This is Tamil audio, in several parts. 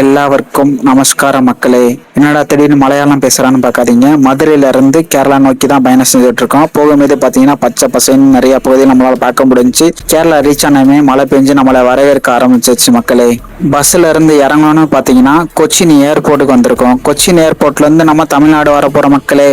எல்லாருக்கும் நமஸ்காரம் மக்களே. என்னடா திடீர்னு மலையாளம் பேசுறான்னு பார்க்காதீங்க. மதுரையில இருந்து கேரளா நோக்கி தான் பயணம் செஞ்சுட்டு இருக்கோம். போகும்போது பாத்தீங்கன்னா பச்சை பசைன்னு நிறைய பகுதியில் நம்மளால பார்க்க முடிஞ்சு. கேரளா ரீச் ஆனமே மழை பெஞ்சு நம்மளை வரவேற்க ஆரம்பிச்சிருச்சு மக்களே. பஸ்ல இருந்து இறங்கணும்னு பாத்தீங்கன்னா கொச்சின் ஏர்போர்ட்டுக்கு வந்திருக்கோம். கொச்சின் ஏர்போர்ட்ல இருந்து நம்ம தமிழ்நாடு வர போற மக்களே.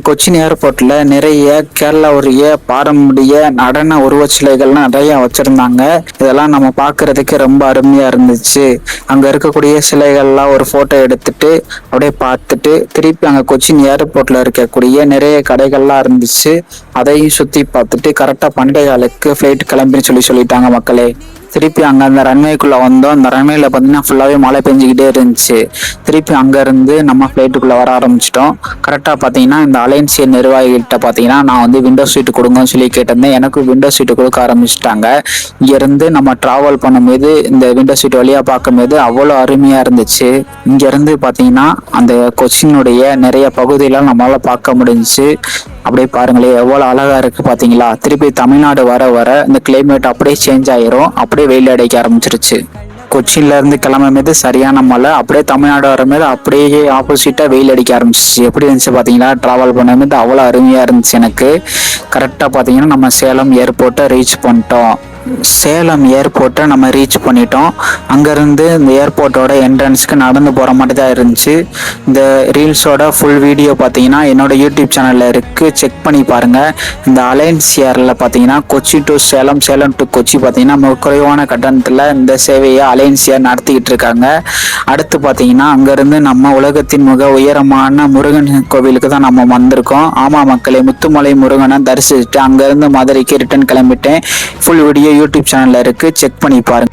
கொச்சின் ஏர்போர்ட்ல நிறைய கேரளாவுடைய பாரம்பரிய நடன உருவச்சிலைகள்லாம் நிறைய வச்சிருந்தாங்க. இதெல்லாம் நம்ம பாக்குறதுக்கு ரொம்ப அருமையா இருந்துச்சு. அங்க இருக்கக்கூடிய சிலைகள்லாம் ஒரு போட்டோ எடுத்துட்டு அப்படியே பார்த்துட்டு திருப்பி அங்க கொச்சின் ஏர்போர்ட்ல இருக்கக்கூடிய நிறைய கடைகள்லாம் இருந்துச்சு. அதையும் சுத்தி பார்த்துட்டு கரெக்டா பண்டையாளுக்கு ஃபிளைட் கிளம்பின்னு சொல்லிட்டாங்க மக்களே. திருப்பி அங்க அந்த ரன்வேக்குள்ள வந்தோம். அந்த ரன்வேல பாத்தீங்கன்னா ஃபுல்லாவே மழை பெஞ்சுக்கிட்டே இருந்துச்சு. திருப்பி அங்க இருந்து நம்ம ஃபிளைட்டுக்குள்ள வர ஆரம்பிச்சிட்டோம். கரெக்டா பாத்தீங்கன்னா இந்த அலைன்சிய நிர்வாகிகிட்ட பாத்தீங்கன்னா நான் வந்து விண்டோ சீட் கொடுங்கன்னு சொல்லி கேட்டிருந்தேன். எனக்கு விண்டோ சீட்டு கொடுக்க ஆரம்பிச்சிட்டாங்க. இங்க இருந்து நம்ம டிராவல் பண்ணும்போது இந்த விண்டோ சீட் வழியா பார்க்கும்போது அவ்வளோ அருமையா இருந்துச்சு. இங்க இருந்து பாத்தீங்கன்னா அந்த கொச்சினுடைய நிறைய பகுதியெல்லாம் நம்மளால பார்க்க முடிஞ்சுச்சு. அப்படியே பாருங்களேன் எவ்வளவு அழகா இருக்கு பாத்தீங்களா. திருப்பி தமிழ்நாடு வர வர இந்த கிளைமேட் அப்படியே சேஞ்ச் ஆயிரும். அப்படியே வெயில் அடிக்க ஆரம்பிச்சிருச்சு. கொச்சின்ல இருந்து கிளம்பும்போது சரியான மழை, அப்படியே தமிழ்நாடு வரும்போது அப்படியே ஆப்போசிட்டா வெயில் அடிக்க ஆரம்பிச்சிச்சு. எப்படி இருந்துச்சு பாத்தீங்களா. டிராவல் பண்ணும்போது அவ்வளவு அருமையா இருந்துச்சு எனக்கு. கரெக்டா பாத்தீங்கன்னா நம்ம சேலம் ஏர்போர்ட்டை ரீச் பண்ணிட்டோம். சேலம் ஏர்போர்ட்டை நம்ம ரீச் பண்ணிட்டோம். அங்கேருந்து இந்த ஏர்போர்ட்டோட என்ட்ரன்ஸ்க்கு நடந்து போகிற மாதிரி தான் இருந்துச்சு. இந்த ரீல்ஸோட ஃபுல் வீடியோ பார்த்தீங்கன்னா என்னோட யூடியூப் சேனலில் இருக்குது, செக் பண்ணி பாருங்கள். இந்த அலைன்ஸ் ஏரில் பார்த்தீங்கன்னா கொச்சி டு சேலம், சேலம் டு கொச்சி பார்த்தீங்கன்னா மிக குறைவான கட்டணத்தில் இந்த சேவையை அலைன்ஸ் ஏர் நடத்திக்கிட்டு இருக்காங்க. அடுத்து பார்த்தீங்கன்னா அங்கேருந்து நம்ம உலகத்தின் மிக உயரமான முருகன் கோவிலுக்கு தான் நம்ம வந்திருக்கோம். ஆமாம் மக்களே, முத்துமலை முருகனை தரிசிச்சுட்டு அங்கேருந்து மதுரைக்கு ரிட்டர்ன் கிளம்பிட்டேன். ஃபுல் வீடியோ யூடியூப் சேனல்ல இருக்கு, செக் பண்ணி பாருங்க.